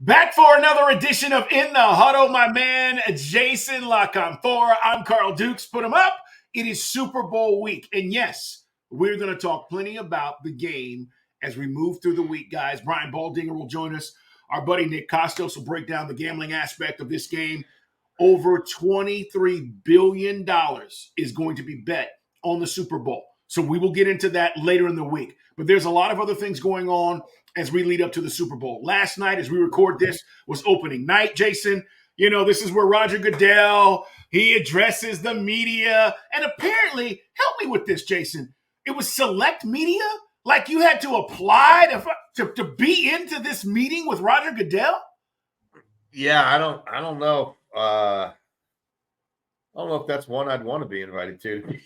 Back for another edition of In the Huddle, my man, Jason Canfora. I'm Carl Dukes. Put him up. It is Super Bowl week. And yes, we're going to talk plenty about the game as we move through the week, guys. Brian Baldinger will join us. Our buddy Nick Costos will break down the gambling aspect of this game. Over $23 billion is going to be bet on the Super Bowl. So we will get into that later in the week. But there's a lot of other things going on as we lead up to the Super Bowl. Last night, as we record this, was opening night, Jason. You know, this is where Roger Goodell, he addresses the media. And apparently, help me with this, Jason. It was select media? Like you had to apply to be into this meeting with Roger Goodell? Yeah, I don't know. I don't know if that's one I'd want to be invited to. To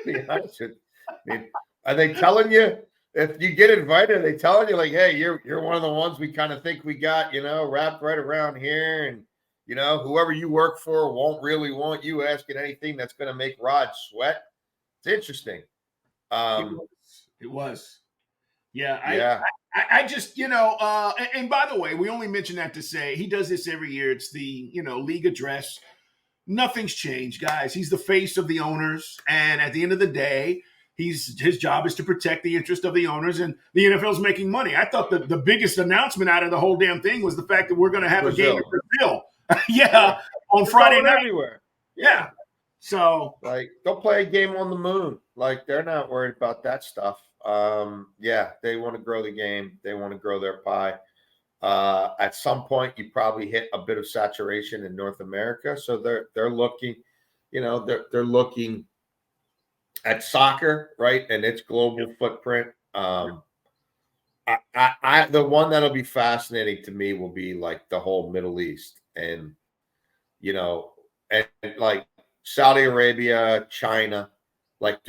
be honest with you. I mean, are they telling you if you get invited? Are they telling you like, hey, you're one of the ones we kind of think we got, wrapped right around here, and whoever you work for won't really want you asking anything that's going to make Rod sweat. It's interesting. It was. Yeah. I just, and by the way, we only mention that to say he does this every year. It's the, league address. Nothing's changed, guys. He's the face of the owners. And at the end of the day, his job is to protect the interest of the owners, and the NFL's making money. I thought the biggest announcement out of the whole damn thing was the fact that we're going to have Brazil. a game in Brazil. Yeah, on Friday night. Everywhere. Yeah. So. Like, they'll play a game on the moon. Like, they're not worried about that stuff. They want to grow the game. They want to grow their pie. At some point, you probably hit a bit of saturation in North America, so they're looking, they're looking at soccer, right, and its global footprint. The one that'll be fascinating to me will be like the whole Middle East, and and like Saudi Arabia, China, like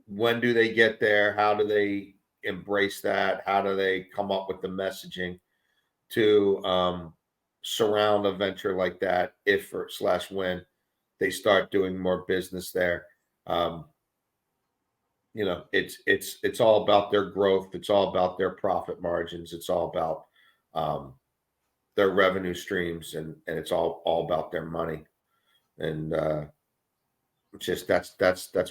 when do they get there? How do they embrace that? How do they come up with the messaging to surround a venture like that if or / when they start doing more business there? It's all about their growth. It's all about their profit margins. It's all about their revenue streams, and it's all about their money. And just that's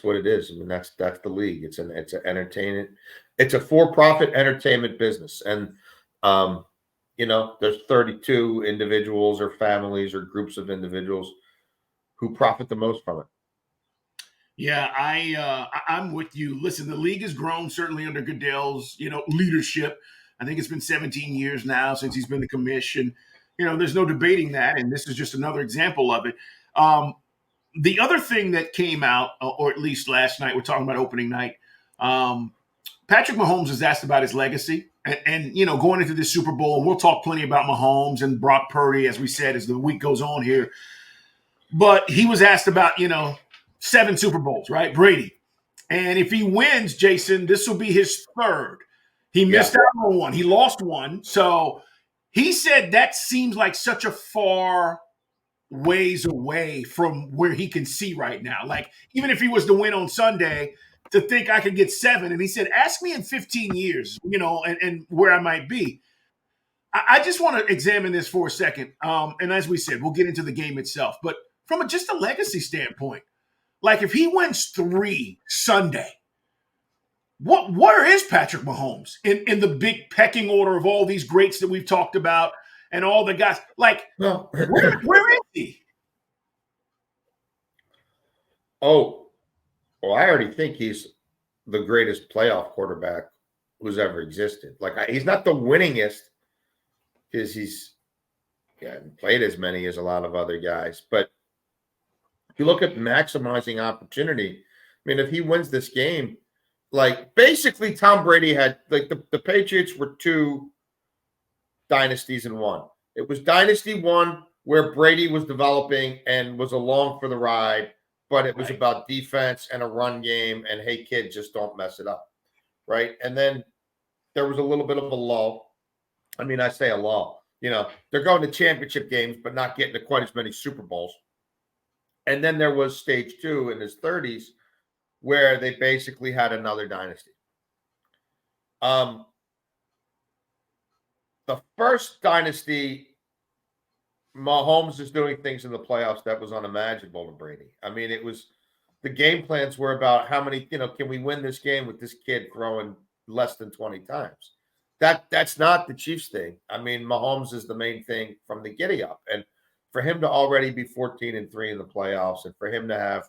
what it is. I mean, that's the league. It's an entertainment. It's a for-profit entertainment business, and there's 32 individuals or families or groups of individuals who profit the most from it. Yeah, I'm with you. Listen, the league has grown certainly under Goodell's leadership. I think it's been 17 years now since he's been the commission. There's no debating that, and this is just another example of it. The other thing that came out, or at least last night, we're talking about opening night. Patrick Mahomes was asked about his legacy, and going into this Super Bowl, and we'll talk plenty about Mahomes and Brock Purdy, as we said, as the week goes on here. But he was asked about 7 Super Bowls, right? Brady. And if he wins, Jason, this will be his 3rd. He missed out on one. He lost one. So he said that seems like such a far ways away from where he can see right now. Like, even if he was to win on Sunday, to think I could get 7. And he said, ask me in 15 years, and where I might be. I just want to examine this for a second. And as we said, we'll get into the game itself. But from just a legacy standpoint, like if he wins 3 Sunday, where is Patrick Mahomes in the big pecking order of all these greats that we've talked about and all the guys? Like, where is he? Oh, well, I already think he's the greatest playoff quarterback who's ever existed. Like, he's not the winningest because he's played as many as a lot of other guys, but if you look at maximizing opportunity, I mean, if he wins this game, like basically Tom Brady had like the Patriots were 2 dynasties in one. It was dynasty 1 where Brady was developing and was along for the ride, but it was about defense and a run game and, hey, kid, just don't mess it up, right? And then there was a little bit of a lull. I mean, I say a lull. They're going to championship games, but not getting to quite as many Super Bowls. And then there was stage 2 in his 30s where they basically had another dynasty. the first dynasty, Mahomes is doing things in the playoffs that was unimaginable to Brady. I mean, it was the game plans were about how many, can we win this game with this kid throwing less than 20 times? That's not the Chiefs thing. I mean, Mahomes is the main thing from the giddy up. And for him to already be 14-3 in the playoffs, and for him to have,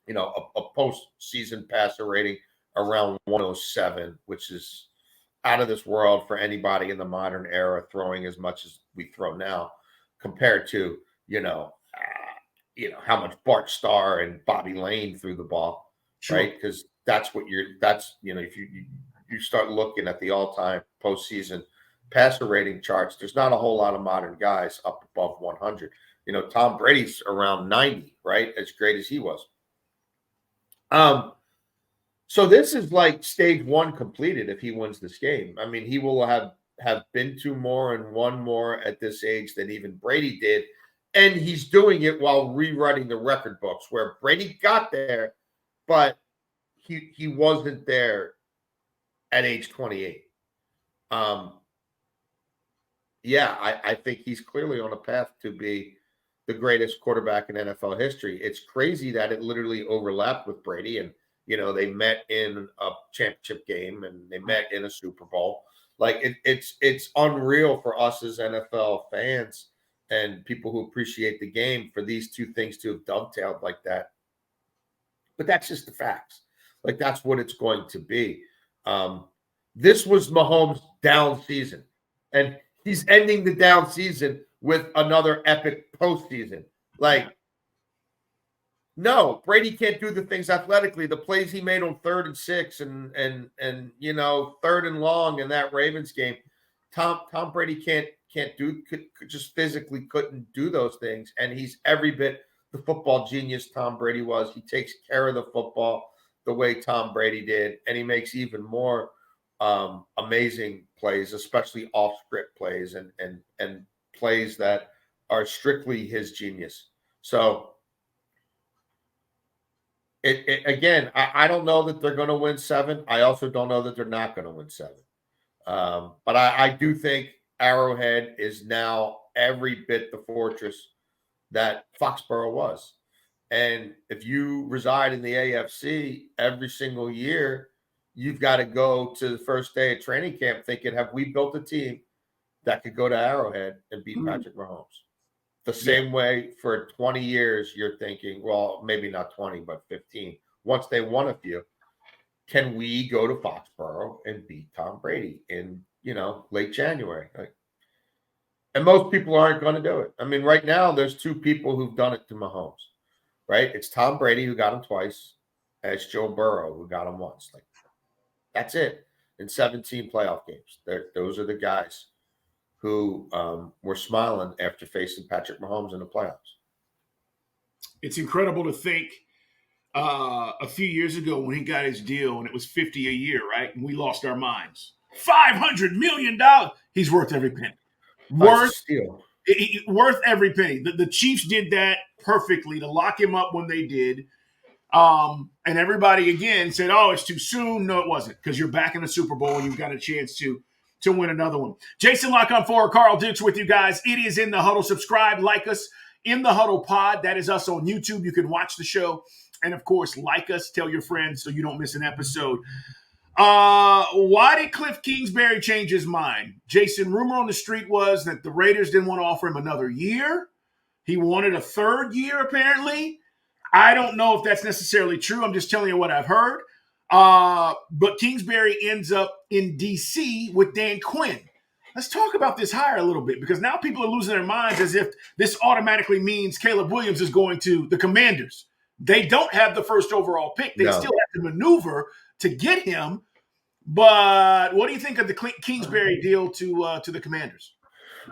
a postseason passer rating around 107, which is out of this world for anybody in the modern era throwing as much as we throw now, compared to, how much Bart Starr and Bobby Lane threw the ball, Sure. right? Because if you start looking at the all-time postseason passer rating charts, there's not a whole lot of modern guys up above 100. Tom Brady's around 90, right? As great as he was. So this is like stage one completed if he wins this game. I mean, he will have been to more and won more at this age than even Brady did. And he's doing it while rewriting the record books, where Brady got there, but he wasn't there at age 28. I think he's clearly on a path to be the greatest quarterback in NFL history. It's crazy that it literally overlapped with Brady, and they met in a championship game and they met in a Super Bowl. Like it's unreal for us as NFL fans and people who appreciate the game for these two things to have dovetailed like that. But that's just the facts. Like that's what it's going to be. This was Mahomes' down season, and he's ending the down season with another epic postseason. Like, no, Brady can't do the things athletically. The plays he made on 3rd and 6 and 3rd and long in that Ravens game, Tom Brady can't do. Just physically couldn't do those things, and he's every bit the football genius Tom Brady was. He takes care of the football the way Tom Brady did, and he makes even more amazing plays, especially off-script plays and plays that are strictly his genius. So, again, I don't know that they're going to win 7. I also don't know that they're not going to win 7. But I do think Arrowhead is now every bit the fortress that Foxborough was. And if you reside in the AFC every single year, you've got to go to the first day of training camp thinking, have we built a team that could go to Arrowhead and beat Patrick Mahomes? The same way for 20 years, you're thinking, well, maybe not 20, but 15. Once they won a few, can we go to Foxborough and beat Tom Brady in, late January? And most people aren't going to do it. I mean, right now, there's 2 people who've done it to Mahomes, right? It's Tom Brady, who got him twice, and it's Joe Burrow, who got him once. Like, that's it in 17 playoff games. Those are the guys who were smiling after facing Patrick Mahomes in the playoffs. It's incredible to think a few years ago when he got his deal and it was $50 a year, right? And we lost our minds. $500 million. He's worth every penny. Worth every penny. The Chiefs did that perfectly to lock him up when they did. And everybody again said, "Oh, it's too soon." No, it wasn't, because you're back in the Super Bowl and you've got a chance to win another one. Jason La Canfora, Carl Dukes with you guys. It is In the Huddle. Subscribe, like us, In the Huddle Pod. That is us on YouTube. You can watch the show, and of course, like us. Tell your friends so you don't miss an episode. Why did Kliff Kingsbury change his mind? Jason, rumor on the street was that the Raiders didn't want to offer him another year. He wanted a 3rd year, apparently. I don't know if that's necessarily true. I'm just telling you what I've heard. But Kingsbury ends up in D.C. with Dan Quinn. Let's talk about this hire a little bit, because now people are losing their minds as if this automatically means Caleb Williams is going to the Commanders. They don't have the 1st overall pick. They still have to maneuver to get him. But what do you think of the Kingsbury deal to the Commanders?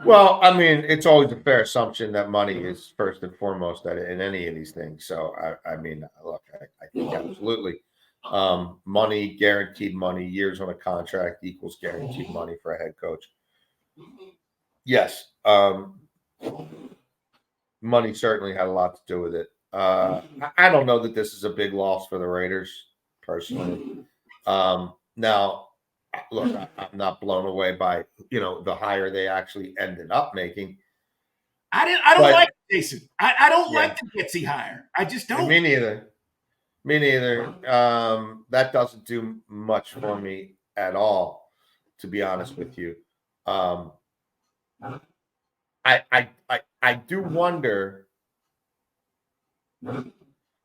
Well, I mean, it's always a fair assumption that money is first and foremost in any of these things. So, I mean, look, I think absolutely. Money, guaranteed money, years on a contract equals guaranteed money for a head coach. Yes. Money certainly had a lot to do with it. I don't know that this is a big loss for the Raiders, personally. Now, look, I'm not blown away by, the hire they actually ended up making. I don't like it, Jason. I don't like the Getsy hire. I just don't. Me neither. That doesn't do much for me at all, to be honest with you. I do wonder.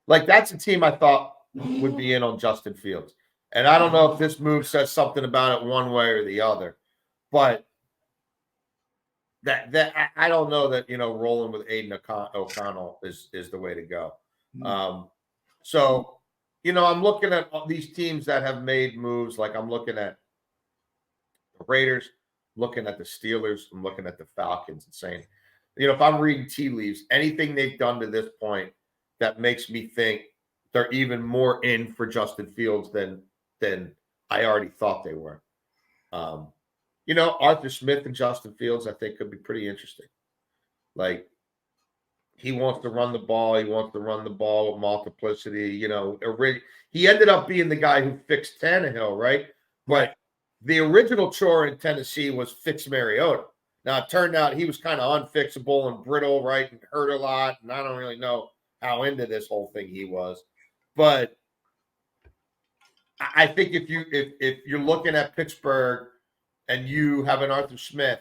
Like, that's a team I thought would be in on Justin Fields. And I don't know if this move says something about it one way or the other. But that I don't know that, rolling with Aiden O'Connell is the way to go. So, I'm looking at these teams that have made moves. Like, I'm looking at the Raiders, looking at the Steelers, I'm looking at the Falcons and saying, if I'm reading tea leaves, anything they've done to this point that makes me think they're even more in for Justin Fields than I already thought they were. Arthur Smith and Justin Fields, I think, could be pretty interesting. Like, he wants to run the ball. He wants to run the ball with multiplicity. He ended up being the guy who fixed Tannehill, right? But the original chore in Tennessee was fix Mariota. Now, it turned out he was kind of unfixable and brittle, right, and hurt a lot. And I don't really know how into this whole thing he was. But I think if you're looking at Pittsburgh and you have an Arthur Smith,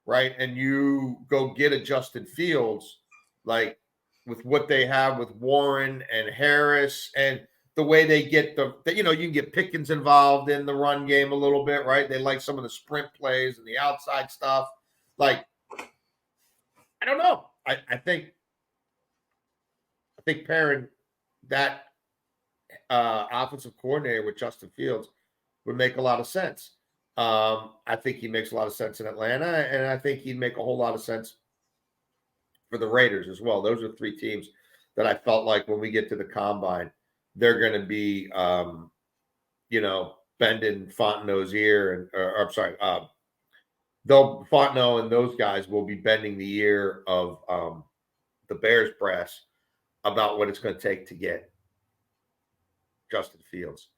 right, and you go get a Justin Fields, like with what they have with Warren and Harris and the way they get you can get Pickens involved in the run game a little bit, right? They like some of the sprint plays and the outside stuff. Like, I don't know. I think pairing that offensive coordinator with Justin Fields would make a lot of sense. I think he makes a lot of sense in Atlanta, and I think he'd make a whole lot of sense for the Raiders as well. Those are three teams that I felt like when we get to the combine, they're going to be, bending Fontenot's ear, though Fontenot and those guys will be bending the ear of the Bears brass about what it's going to take to get Justin Fields.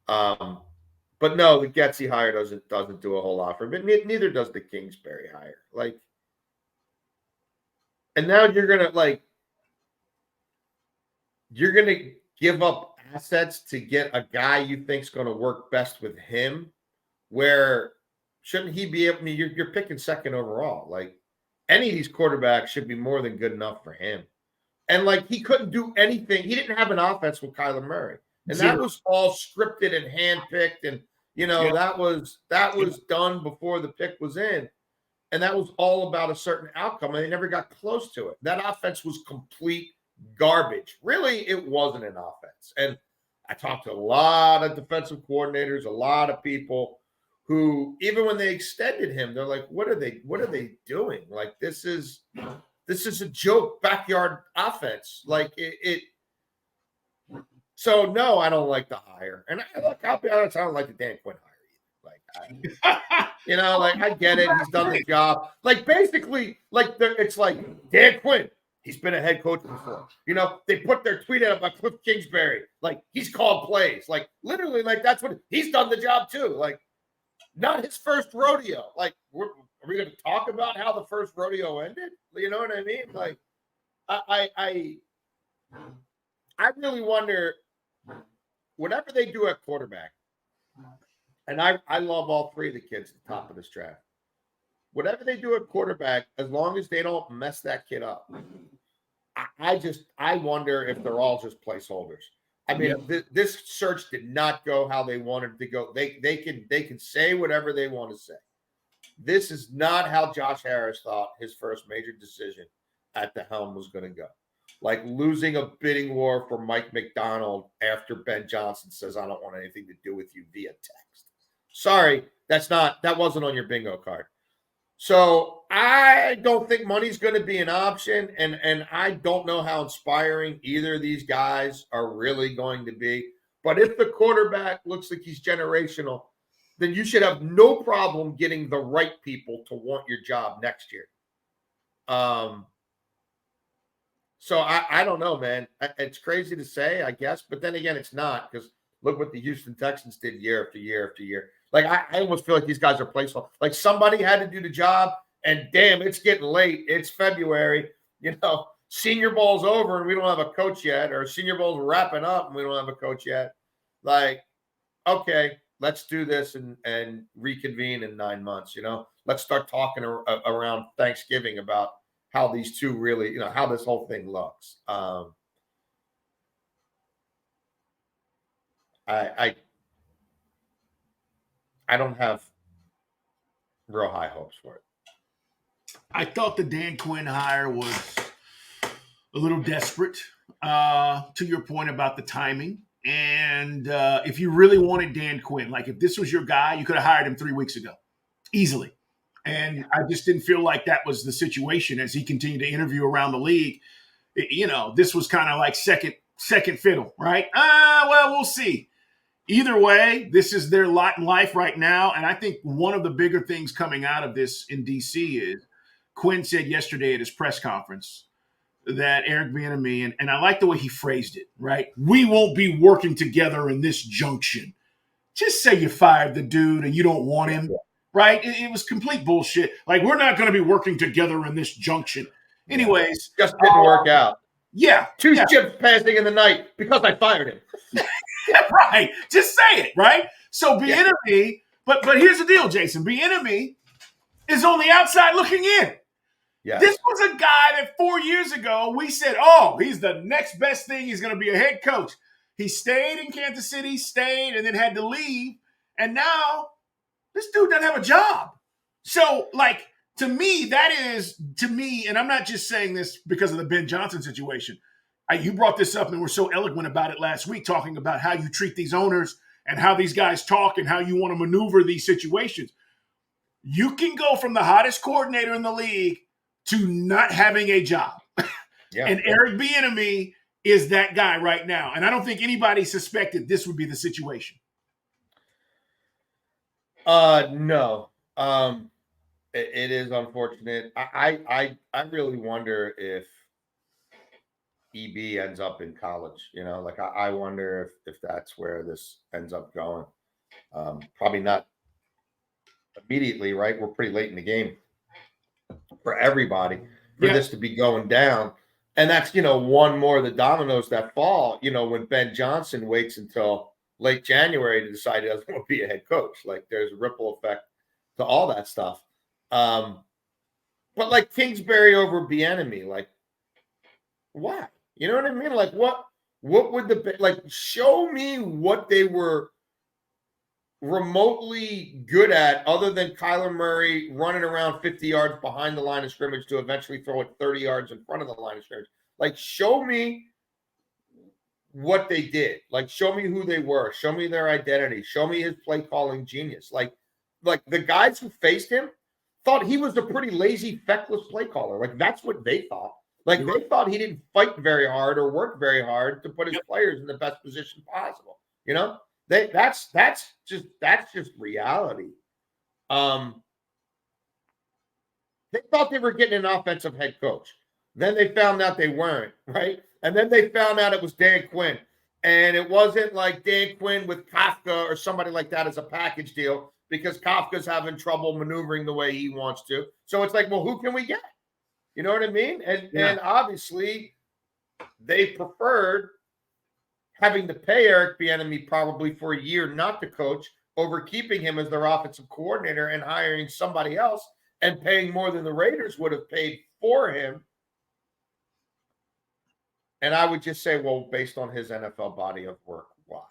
But no, the Getsy hire doesn't do a whole lot for him. But neither does the Kingsbury hire. Like, and now you're gonna give up assets to get a guy you think's going to work best with him. Where shouldn't he be able? I mean, you're picking second overall. Like, any of these quarterbacks should be more than good enough for him. And like, he couldn't do anything. He didn't have an offense with Kyler Murray, and that was all scripted and handpicked, and that was done before the pick was in, and that was all about a certain outcome, and they never got close to it. That offense was complete garbage. Really, it wasn't an offense. And I talked to a lot of defensive coordinators, a lot of people who, even when they extended him, they're like, what are they doing? Like, this is a joke backyard offense. Like, it so no, I don't like the hire. And I'll be honest, I don't like the Dan Quinn hire either. Like, I get it. He's done the job. Like, basically, it's like Dan Quinn. He's been a head coach before. They put their tweet out about Kliff Kingsbury. Like, he's called plays. Like, literally, like, that's what he's done the job too. Like, not his first rodeo. Like, are we going to talk about how the first rodeo ended? You know what I mean? Like, I really wonder, whatever they do at quarterback, and I love all three of the kids at the top of this draft. Whatever they do at quarterback, as long as they don't mess that kid up, I wonder if they're all just placeholders. I mean, this search did not go how they wanted to go. They can say whatever they want to say. This is not how Josh Harris thought his first major decision at the helm was going to go. Like, losing a bidding war for Mike McDonald after Ben Johnson says, I don't want anything to do with you via text. Sorry, that wasn't on your bingo card. So I don't think money's going to be an option, and I don't know how inspiring either of these guys are really going to be. But if the quarterback looks like he's generational, then you should have no problem getting the right people to want your job next year. So I don't know, man. It's crazy to say, I guess, but then again, it's not, because look what the Houston Texans did year after year after year. Like I almost feel like these guys are placeholders. Like somebody had to do the job, and damn, it's getting late. It's February. Senior Bowl's over and we don't have a coach yet, or Senior Bowl's wrapping up and we don't have a coach yet. Like, okay, let's do this and reconvene in 9 months. Let's start talking around Thanksgiving about how these two really, how this whole thing looks. I don't have real high hopes for it. I thought the Dan Quinn hire was a little desperate, to your point about the timing. And if you really wanted Dan Quinn, like if this was your guy, you could have hired him 3 weeks ago, easily. And I just didn't feel like that was the situation as he continued to interview around the league. This was kind of like second fiddle, right? Well, we'll see. Either way, this is their lot in life right now. And I think one of the bigger things coming out of this in D.C. is Quinn said yesterday at his press conference that Eric Bieniemy, and I like the way he phrased it, right? We won't be working together in this junction. Just say you fired the dude and you don't want him, right? It was complete bullshit. Like, we're not going to be working together in this junction. Anyways. Just didn't work out. Yeah. Two ships passing in the night because I fired him. Right. Just say it, right? So Bieniemy, but here's the deal, Jason. Bieniemy is on the outside looking in. Yeah. This was a guy that 4 years ago we said, oh, he's the next best thing. He's going to be a head coach. He stayed in Kansas City, and then had to leave. And now this dude doesn't have a job. So, like, to me, and I'm not just saying this because of the Ben Johnson situation. You brought this up and we're so eloquent about it last week, talking about how you treat these owners and how these guys talk and how you want to maneuver these situations. You can go from the hottest coordinator in the league to not having a job. Yeah. And Eric Bieniemy is that guy right now. And I don't think anybody suspected this would be the situation. No. It is unfortunate. I really wonder if EB ends up in college. I wonder if that's where this ends up going. Probably not immediately, right? We're pretty late in the game for everybody for this to be going down. And that's, one more of the dominoes that fall, when Ben Johnson waits until late January to decide he doesn't want to be a head coach. Like, there's a ripple effect to all that stuff. But like Kingsbury over Bieniemy, like, why? You know what I mean? Like, what would show me what they were remotely good at other than Kyler Murray running around 50 yards behind the line of scrimmage to eventually throw it 30 yards in front of the line of scrimmage. Like, show me what they did. Like, show me who they were. Show me their identity. Show me his play calling genius. Like the guys who faced him thought he was a pretty lazy, feckless play caller. Like, that's what they thought. Like, they thought he didn't fight very hard or work very hard to put his players in the best position possible. That's just reality. They thought they were getting an offensive head coach. Then they found out they weren't, right? And then they found out it was Dan Quinn. And it wasn't like Dan Quinn with Kafka or somebody like that as a package deal, because Kafka's having trouble maneuvering the way he wants to. So it's like, well, who can we get? You know what I mean? And obviously they preferred having to pay Eric Bieniemy probably for a year not to coach over keeping him as their offensive coordinator and hiring somebody else and paying more than the Raiders would have paid for him. And I would just say, well, based on his NFL body of work, why?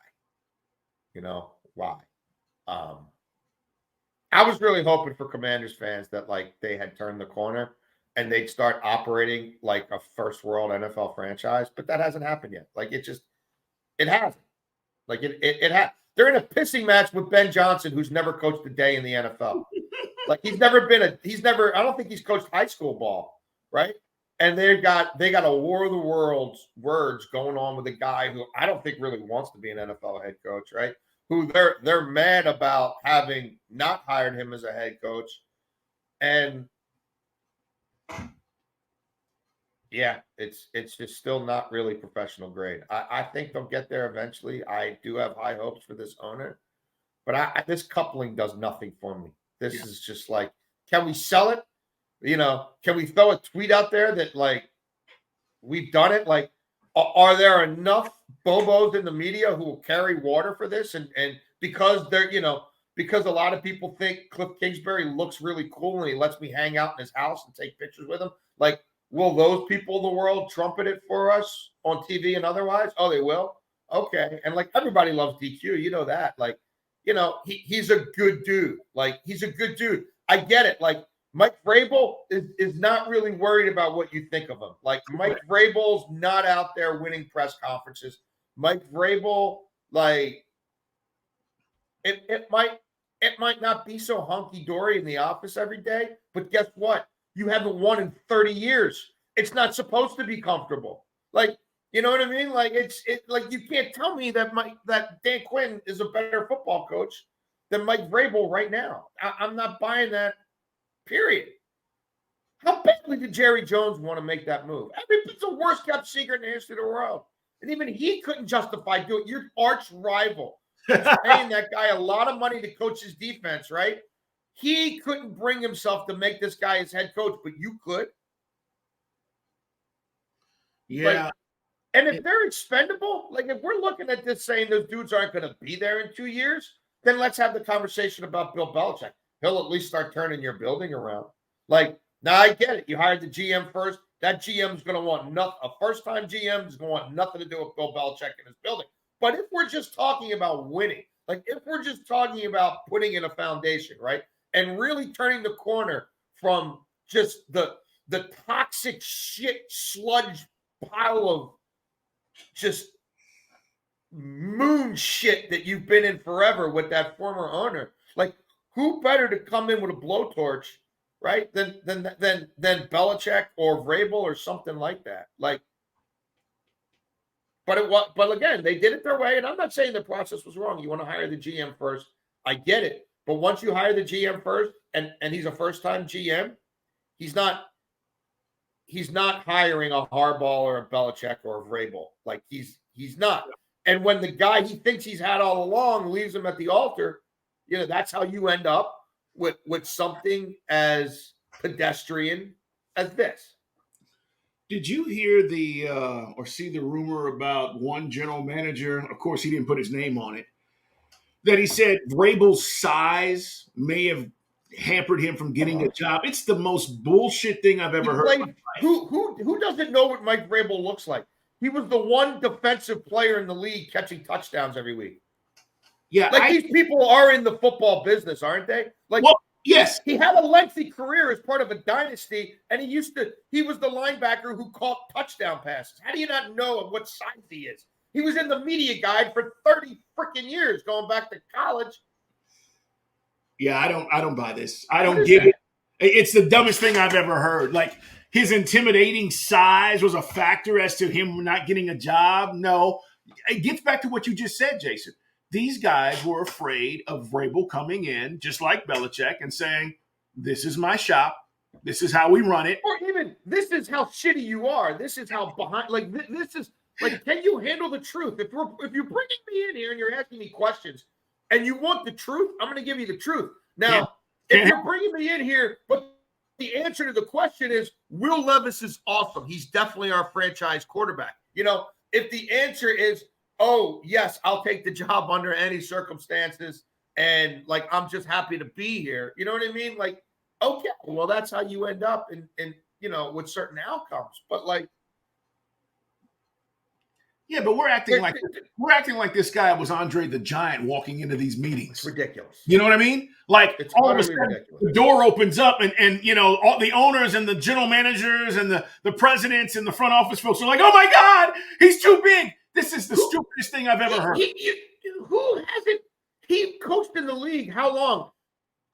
Why? I was really hoping for Commanders fans that, like, they had turned the corner and they'd start operating like a first world NFL franchise, but that hasn't happened yet. Like, it hasn't. Like, it has. They're in a pissing match with Ben Johnson, who's never coached a day in the NFL. Like, I don't think he's coached high school ball, right? And they got a war of the words going on with a guy who I don't think really wants to be an NFL head coach, right? Who they're mad about having not hired him as a head coach. And yeah, it's just still not really professional grade. I think they'll get there eventually. I do have high hopes for this owner, But this coupling does nothing for me. This is just like, can we sell it? Can we throw a tweet out there that like we've done it? Like, are there enough bobos in the media who will carry water for this? And because because a lot of people think Kliff Kingsbury looks really cool and he lets me hang out in his house and take pictures with him. Like, will those people in the world trumpet it for us on TV and otherwise? Oh, they will. Okay. And like everybody loves DQ, you know that. Like, he's a good dude. Like, he's a good dude. I get it. Like, Mike Vrabel is not really worried about what you think of him. Like, Mike Vrabel's not out there winning press conferences. Mike Vrabel, like, it might not be so hunky-dory in the office every day, but guess what? You haven't won in 30 years. It's not supposed to be comfortable. Like, you know what I mean? Like, like you can't tell me that Dan Quinn is a better football coach than Mike Vrabel right now. I'm not buying that. Period. How badly did Jerry Jones want to make that move? I mean, it's the worst kept secret in the history of the world. And even he couldn't justify doing it. Your arch rival paying that guy a lot of money to coach his defense, right? He couldn't bring himself to make this guy his head coach, but you could. Yeah. Like, and if they're expendable, like if we're looking at this saying those dudes aren't going to be there in 2 years, then let's have the conversation about Bill Belichick. He'll at least start turning your building around. Like, now I get it. You hired the GM first. That GM is going to want nothing. A first-time GM is going to want nothing to do with Bill Belichick and his building. But if we're just talking about winning, like if we're just talking about putting in a foundation, right, and really turning the corner from just the toxic shit sludge pile of just moon shit that you've been in forever with that former owner, like, who better to come in with a blowtorch, right, than Belichick or Vrabel or something like that? Like, but again, they did it their way, and I'm not saying the process was wrong. You want to hire the GM first, I get it. But once you hire the GM first, and he's a first-time GM, he's not hiring a Harbaugh or a Belichick or a Vrabel. Like, he's not. And when the guy he thinks he's had all along leaves him at the altar, that's how you end up with something as pedestrian as this. Did you hear or see the rumor about one general manager? Of course, he didn't put his name on it. That he said Vrabel's size may have hampered him from getting a job. It's the most bullshit thing I've ever heard. Who doesn't know what Mike Vrabel looks like? He was the one defensive player in the league catching touchdowns every week. Yeah, like these people are in the football business, aren't they? Like, well, yes, he had a lengthy career as part of a dynasty, and he was the linebacker who caught touchdown passes. How do you not know what size he is? He was in the media guide for 30 freaking years, going back to college. Yeah, I don't buy this. I don't get it. It's the dumbest thing I've ever heard. Like, his intimidating size was a factor as to him not getting a job. No, it gets back to what you just said, Jason. These guys were afraid of Vrabel coming in, just like Belichick, and saying, this is my shop. This is how we run it. Or even, this is how shitty you are. This is how behind, like, this is, like, can you handle the truth? If you're bringing me in here and you're asking me questions and you want the truth, I'm going to give you the truth. Now, if you're bringing me in here, but the answer to the question is, Will Levis is awesome. He's definitely our franchise quarterback. If the answer is, oh, yes, I'll take the job under any circumstances, and, like, I'm just happy to be here. You know what I mean? Like, okay, well, that's how you end up in with certain outcomes. But, like, yeah, but we're acting like this guy was Andre the Giant walking into these meetings. It's ridiculous. You know what I mean? Like, it's all of a sudden, the door opens up, and all the owners and the general managers and the presidents and the front office folks are like, oh my God, he's too big. This is the stupidest thing I've ever heard. Who hasn't? He coached in the league how long?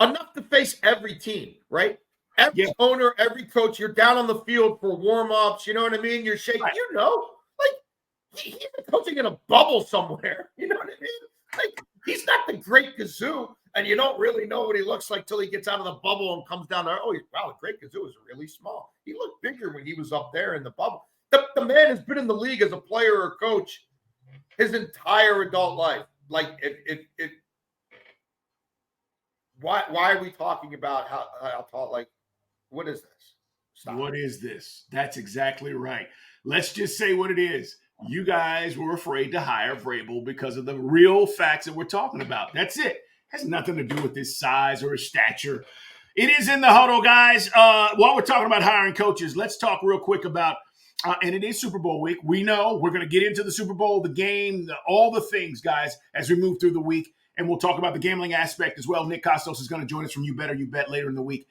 Enough to face every team, right? Every owner, every coach, you're down on the field for warm-ups. You know what I mean? You're shaking. Right. Like, he's coaching in a bubble somewhere. You know what I mean? Like, he's not the great Gazoo, and you don't really know what he looks like till he gets out of the bubble and comes down there. Oh, wow, the great Gazoo is really small. He looked bigger when he was up there in the bubble. The man has been in the league as a player or coach his entire adult life. Like, why are we talking about how tall? Like, what is this? Stop. What is this? That's exactly right. Let's just say what it is. You guys were afraid to hire Vrabel because of the real facts that we're talking about. That's it. Has nothing to do with his size or his stature. It is in the huddle, guys. While we're talking about hiring coaches, let's talk real quick about, and it is Super Bowl week. We know we're going to get into the Super Bowl, the game, all the things, guys, as we move through the week. And we'll talk about the gambling aspect as well. Nick Costos is going to join us from You Better You Bet later in the week.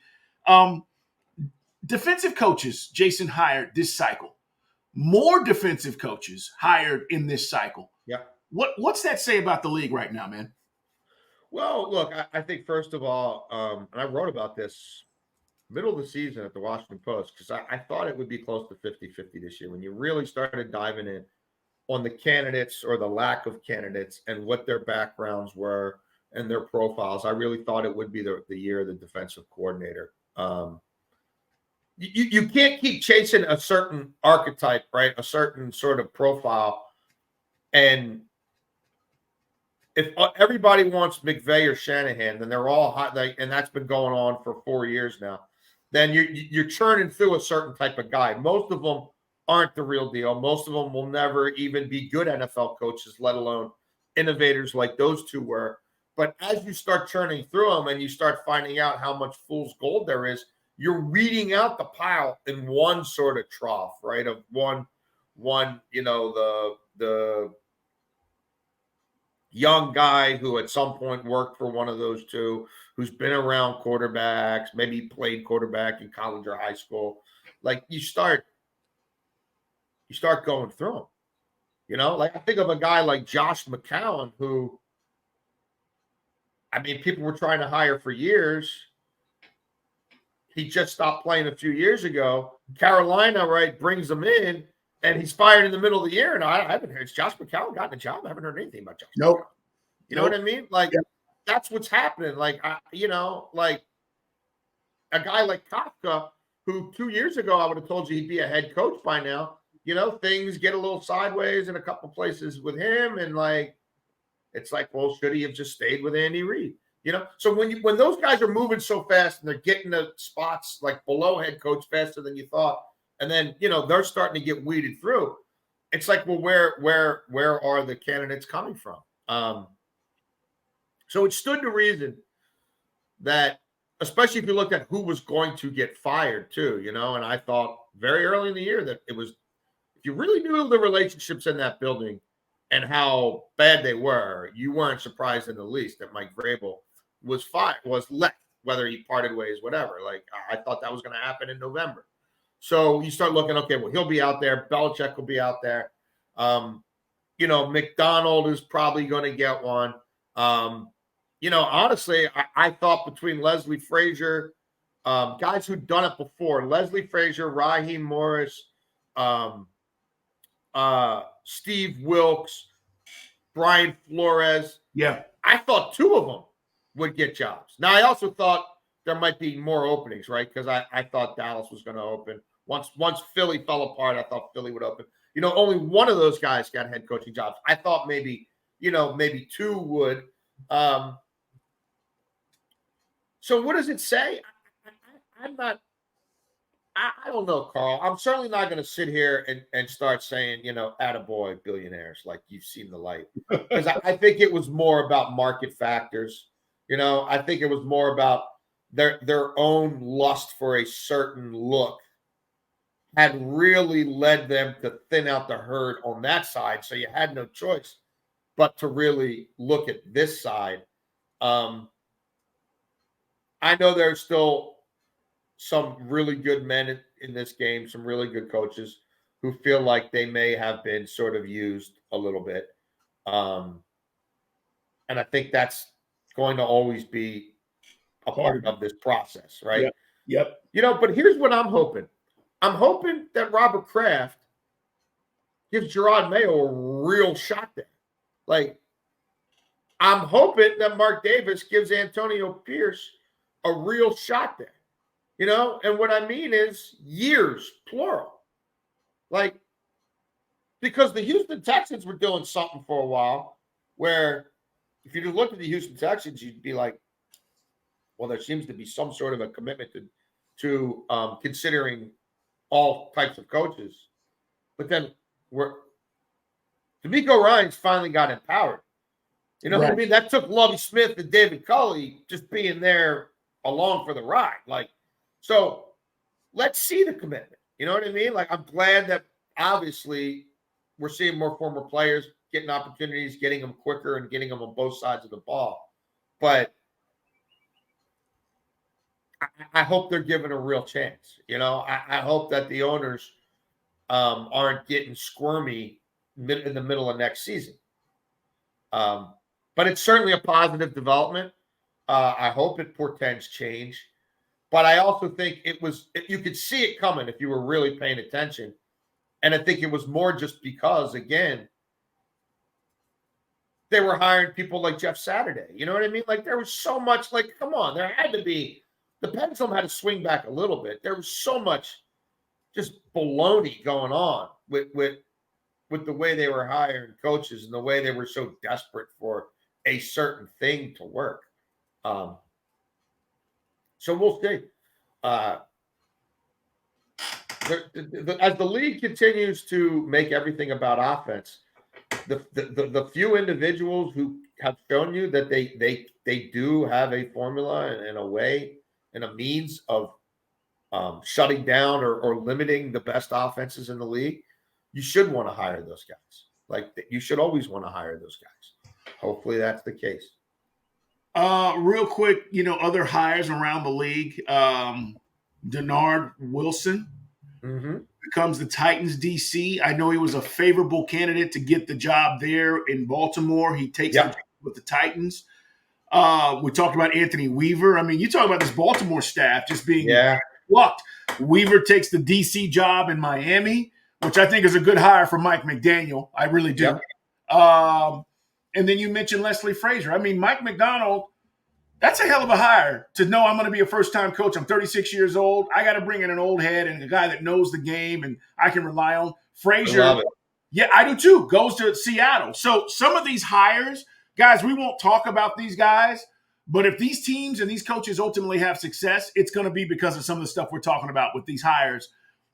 Defensive coaches Jason hired this cycle. More defensive coaches hired in this cycle. Yeah. What's that say about the league right now, man? Well, look, I think first of all, and I wrote about this middle of the season at the Washington Post because I thought it would be close to 50-50 this year when you really started diving in on the candidates or the lack of candidates and what their backgrounds were and their profiles. I really thought it would be the year of the defensive coordinator. You can't keep chasing a certain archetype, right? A certain sort of profile. And if everybody wants McVay or Shanahan, then they're all hot, and that's been going on for 4 years now. Then you're churning through a certain type of guy. Most of them aren't the real deal. Most of them will never even be good NFL coaches, let alone innovators like those two were. But as you start churning through them and you start finding out how much fool's gold there is, you're weeding out the pile in one sort of trough, right? Of one, the young guy who at some point worked for one of those two, who's been around quarterbacks, maybe played quarterback in college or high school. Like you start going through them, like I think of a guy like Josh McCown, who, I mean, people were trying to hire for years. He just stopped playing a few years ago. Carolina, right, brings him in, and he's fired in the middle of the year. And I haven't heard. Has Josh McCown gotten a job? I haven't heard anything about Josh. Nope. McCown. You know what I mean? Like, that's what's happening. Like, like a guy like Kafka, who 2 years ago I would have told you he'd be a head coach by now. Things get a little sideways in a couple places with him, and like, it's like, well, should he have just stayed with Andy Reid? So when those guys are moving so fast and they're getting the spots like below head coach faster than you thought, and then they're starting to get weeded through, it's like, well, where are the candidates coming from? So it stood to reason that, especially if you looked at who was going to get fired too, and I thought very early in the year that it was, if you really knew the relationships in that building and how bad they were, you weren't surprised in the least that Mike Vrabel was left, whether he parted ways, whatever. Like, I thought that was going to happen in November. So you start looking, okay, well, he'll be out there. Belichick will be out there. McDonald is probably going to get one. Honestly, I thought between Leslie Frazier, guys who'd done it before, Leslie Frazier, Raheem Morris, Steve Wilkes, Brian Flores. Yeah. I thought two of them would get jobs. Now, I also thought there might be more openings, right? Because I thought Dallas was going to open. Once Philly fell apart, I thought Philly would open. Only one of those guys got head coaching jobs. I thought maybe two would. So what does it say? I'm not. I don't know, Carl. I'm certainly not going to sit here and start saying, attaboy billionaires, like you've seen the light. Because I think it was more about market factors. I think it was more about their own lust for a certain look had really led them to thin out the herd on that side. So you had no choice but to really look at this side. I know there's still some really good men in this game, some really good coaches who feel like they may have been sort of used a little bit. And I think that's going to always be a part of this process, right? Yep. But here's what I'm hoping. I'm hoping that Robert Kraft gives Gerard Mayo a real shot there. Like, I'm hoping that Mark Davis gives Antonio Pierce a real shot there. And what I mean is years, plural. Like, because the Houston Texans were doing something for a while where if you looked at the Houston Texans, you'd be like, well, there seems to be some sort of a commitment to considering all types of coaches. But then D'Amico Ryans finally got empowered. You know what I mean? That took Lovie Smith and David Culley just being there along for the ride. Like, so let's see the commitment. You know what I mean? Like, I'm glad that obviously we're seeing more former players getting opportunities, getting them quicker and getting them on both sides of the ball. But I hope they're given a real chance. You know, I hope that the owners aren't getting squirmy in the middle of next season. But it's certainly a positive development. I hope it portends change. But I also think you could see it coming if you were really paying attention. And I think it was more just because, again, they were hiring people like Jeff Saturday. You know what I mean? Like, there was so much, like, come on, there had to be, the pendulum had to swing back a little bit. There was so much just baloney going on with the way they were hiring coaches and the way they were so desperate for a certain thing to work. So we'll see. As the league continues to make everything about offense, the few individuals who have shown you that they do have a formula and a way and a means of shutting down or limiting the best offenses in the league, you should want to hire those guys. Like, you should always want to hire those guys. Hopefully that's the case. Real quick, other hires around the league. Dennard Wilson becomes the Titans DC. I know he was a favorable candidate to get the job there in Baltimore. He takes the job with the Titans. We talked about Anthony Weaver. I mean, you talk about this Baltimore staff just being plucked. Weaver takes the DC job in Miami, which I think is a good hire for Mike McDaniel. I really do. And then you mentioned Leslie Frazier. I mean, Mike McDonald, that's a hell of a hire to know I'm going to be a first-time coach. I'm 36 years old. I got to bring in an old head and a guy that knows the game and I can rely on. Frazier, yeah, I do too, goes to Seattle. So some of these hires, guys, we won't talk about these guys, but if these teams and these coaches ultimately have success, it's going to be because of some of the stuff we're talking about with these hires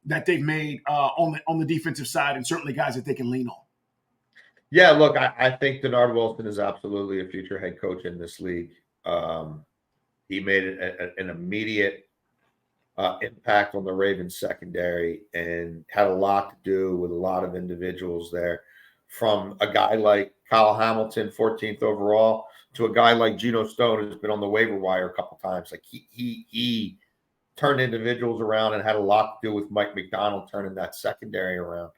that they've made on the defensive side, and certainly guys that they can lean on. Yeah, look, I think Dennard Wilson is absolutely a future head coach in this league. He made an immediate impact on the Ravens secondary and had a lot to do with a lot of individuals there, from a guy like Kyle Hamilton, 14th overall, to a guy like Geno Stone, who's been on the waiver wire a couple times. Like, he turned individuals around and had a lot to do with Mike McDonald turning that secondary around.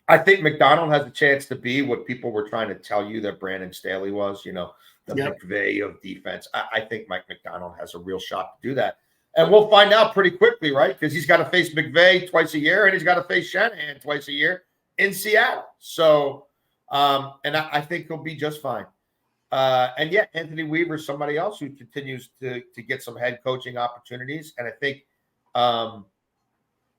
I think McDonald has a chance to be what people were trying to tell you that Brandon Staley was, the McVay of defense. I think Mike McDonald has a real shot to do that. And we'll find out pretty quickly, right? Because he's got to face McVay twice a year and he's got to face Shanahan twice a year in Seattle. So, and I think he'll be just fine. And yeah, Anthony Weaver is somebody else who continues to get some head coaching opportunities. And I think,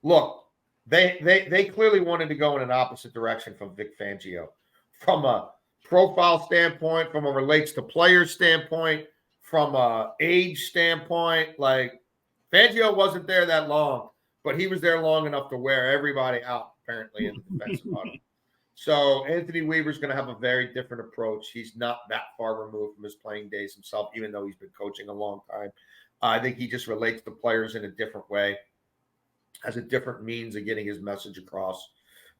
look, they clearly wanted to go in an opposite direction from Vic Fangio, from a profile standpoint, from a relates to players standpoint, from a age standpoint. Like, Fangio wasn't there that long, but he was there long enough to wear everybody out, apparently, in the defensive huddle. So Anthony Weaver's going to have a very different approach. He's not that far removed from his playing days himself, even though he's been coaching a long time. I think he just relates to players in a different way, has a different means of getting his message across.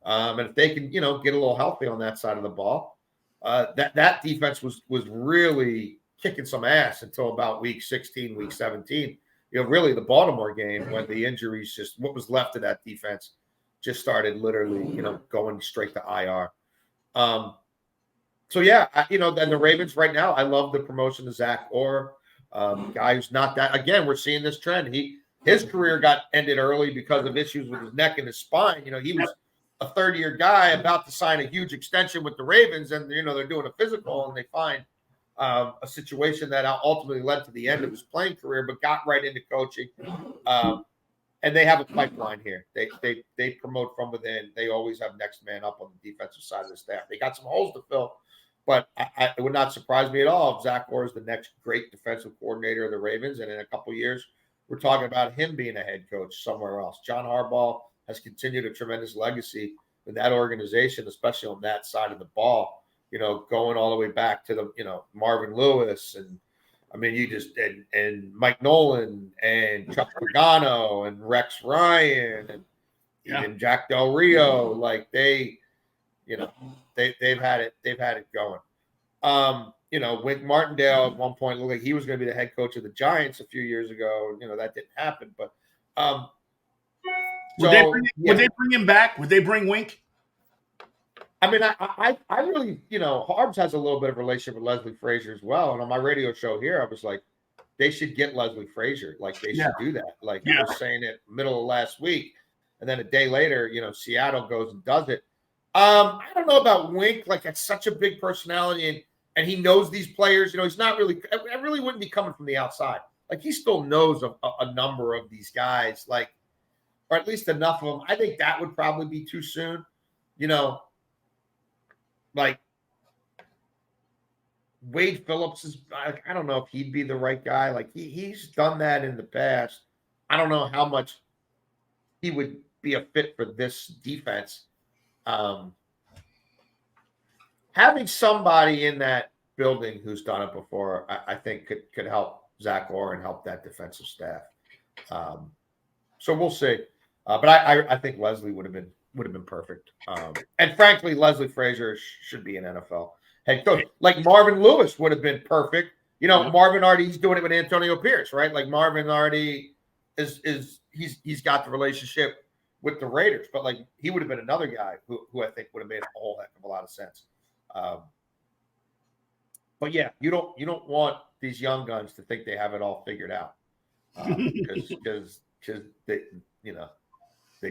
And if they can, get a little healthy on that side of the ball, that defense was really kicking some ass until about week 16, week 17. Really the Baltimore game, when the injuries, just what was left of that defense, just started literally, going straight to IR. So yeah, and the Ravens right now, I love the promotion of Zach Orr, guy who's not that. Again, we're seeing this trend. His career got ended early because of issues with his neck and his spine. He was a third-year guy about to sign a huge extension with the Ravens, and they're doing a physical, and they find a situation that ultimately led to the end of his playing career, but got right into coaching. And they have a pipeline here. They promote from within. They always have next man up on the defensive side of the staff. They got some holes to fill, But it would not surprise me at all if Zach Orr is the next great defensive coordinator of the Ravens, and in a couple of years, we're talking about him being a head coach somewhere else. John Harbaugh has continued a tremendous legacy with that organization, especially on that side of the ball. Going all the way back to the Marvin Lewis and and Mike Nolan and Chuck Pagano and Rex Ryan and even Jack Del Rio, like they've had it going. Wink Martindale at one point looked like he was going to be the head coach of the Giants a few years ago. That didn't happen, but would they bring him back? Would they bring Wink? I mean, I really, Harbs has a little bit of a relationship with Leslie Frazier as well. And on my radio show here, I was like, they should get Leslie Frazier. Like, they should do that. Like, I was saying it middle of last week. And then a day later, Seattle goes and does it. I don't know about Wink. Like, that's such a big personality. And he knows these players. He's not really – I really wouldn't be coming from the outside. Like, he still knows a number of these guys, like, or at least enough of them. I think that would probably be too soon. Like Wade Phillips is, I don't know if he'd be the right guy. Like he's done that in the past. I don't know how much he would be a fit for this defense. Having somebody in that building who's done it before, I think could help Zach Orr and help that defensive staff. So we'll see. But I think Leslie would have been perfect. And frankly, Leslie Frazier should be an NFL head coach. Like Marvin Lewis would have been perfect. Marvin already, he's doing it with Antonio Pierce, right? Like Marvin already he's got the relationship with the Raiders, but like he would have been another guy who I think would have made a whole heck of a lot of sense. But yeah, you don't want these young guns to think they have it all figured out, because they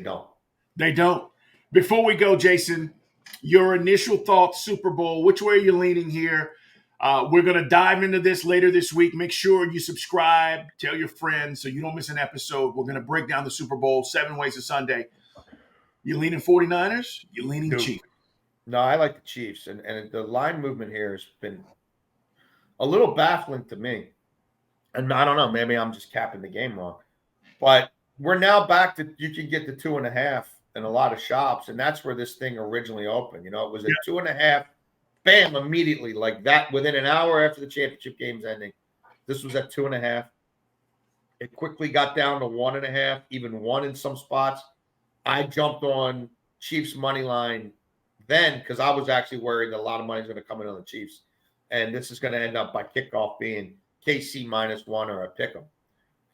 don't. They don't. Before we go, Jason, your initial thoughts, Super Bowl, which way are you leaning here? We're going to dive into this later this week. Make sure you subscribe, tell your friends so you don't miss an episode. We're going to break down the Super Bowl 7 ways to Sunday. You leaning 49ers? You leaning Chiefs? No, I like the Chiefs. And the line movement here has been a little baffling to me. And I don't know, maybe I'm just capping the game wrong. But we're now back to, you can get the 2.5 in a lot of shops, and that's where this thing originally opened. It was at 2.5, bam, immediately, like that, within an hour after the championship game's ending. This was at 2.5. It quickly got down to 1.5, even 1 in some spots. I jumped on Chiefs money line then because I was actually worried that a lot of money is going to come in on the Chiefs, and this is going to end up by kickoff being KC -1 or a pick 'em.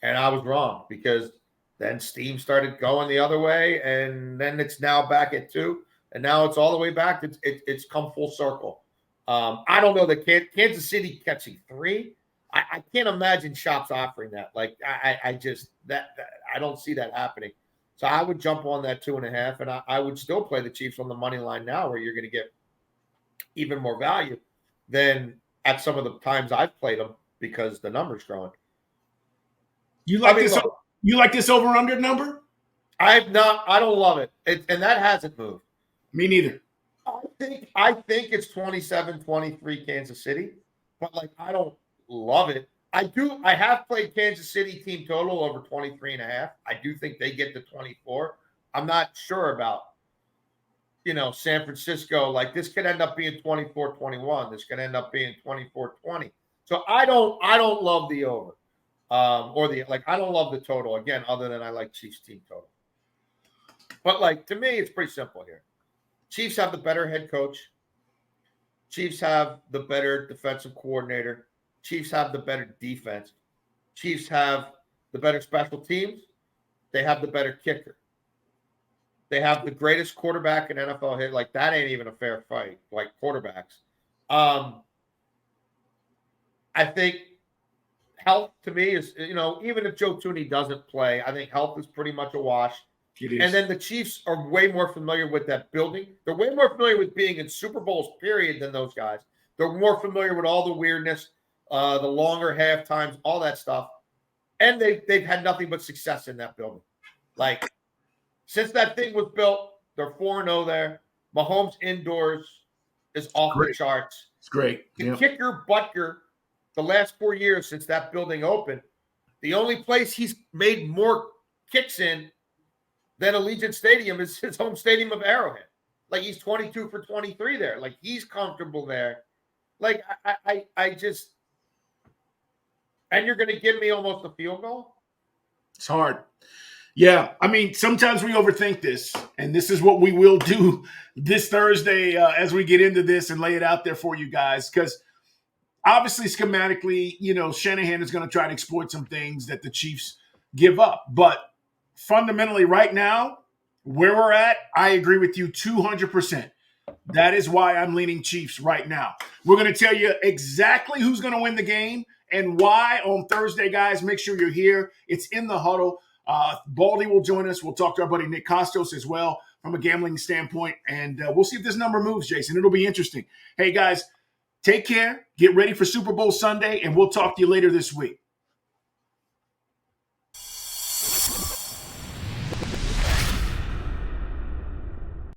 And I was wrong, because then steam started going the other way, and then it's now back at 2, and now it's all the way back. It's come full circle. I don't know that Kansas City catching 3. I can't imagine shops offering that. Like I just I don't see that happening. So I would jump on that 2.5, and I would still play the Chiefs on the money line now, where you're going to get even more value than at some of the times I've played them, because the number's growing. You like this over-under number? I don't love it. And that hasn't moved. Me neither. I think it's 27-23 Kansas City, but like I don't love it. I have played Kansas City team total over 23.5. I do think they get to 24. I'm not sure about San Francisco. Like this could end up being 24-21. This could end up being 24-20. So I don't love the over. I don't love the total, again, other than I like Chiefs team total. But like, to me, it's pretty simple here. Chiefs have the better head coach. Chiefs have the better defensive coordinator. Chiefs have the better defense. Chiefs have the better special teams. They have the better kicker. They have the greatest quarterback in NFL hit. Like, that ain't even a fair fight, like quarterbacks. I think health, to me, is, even if Joe Thuney doesn't play, I think health is pretty much a wash. And then the Chiefs are way more familiar with that building. They're way more familiar with being in Super Bowls, period, than those guys. They're more familiar with all the weirdness, the longer half times, all that stuff. And they've had nothing but success in that building. Like, since that thing was built, they're 4-0 there. Mahomes indoors is off the charts. It's great. The kicker, Butker, the last 4 years since that building opened, the only place he's made more kicks in than Allegiant Stadium is his home stadium of Arrowhead. Like, he's 22 for 23 there. Like, he's comfortable there. Like, I just – and you're going to give me almost a field goal? It's hard. Yeah, I mean, sometimes we overthink this, and this is what we will do this Thursday as we get into this and lay it out there for you guys, because obviously schematically, Shanahan is going to try to exploit some things that the Chiefs give up. But fundamentally right now, where we're at, I agree with you 200%. That is why I'm leaning Chiefs right now. We're going to tell you exactly who's going to win the game and why on Thursday, guys. Make sure you're here. It's in the huddle. Baldy will join us. We'll talk to our buddy Nick Costos as well from a gambling standpoint, and we'll see if this number moves, Jason. It'll be interesting. Hey, guys, take care. Get ready for Super Bowl Sunday, and we'll talk to you later this week.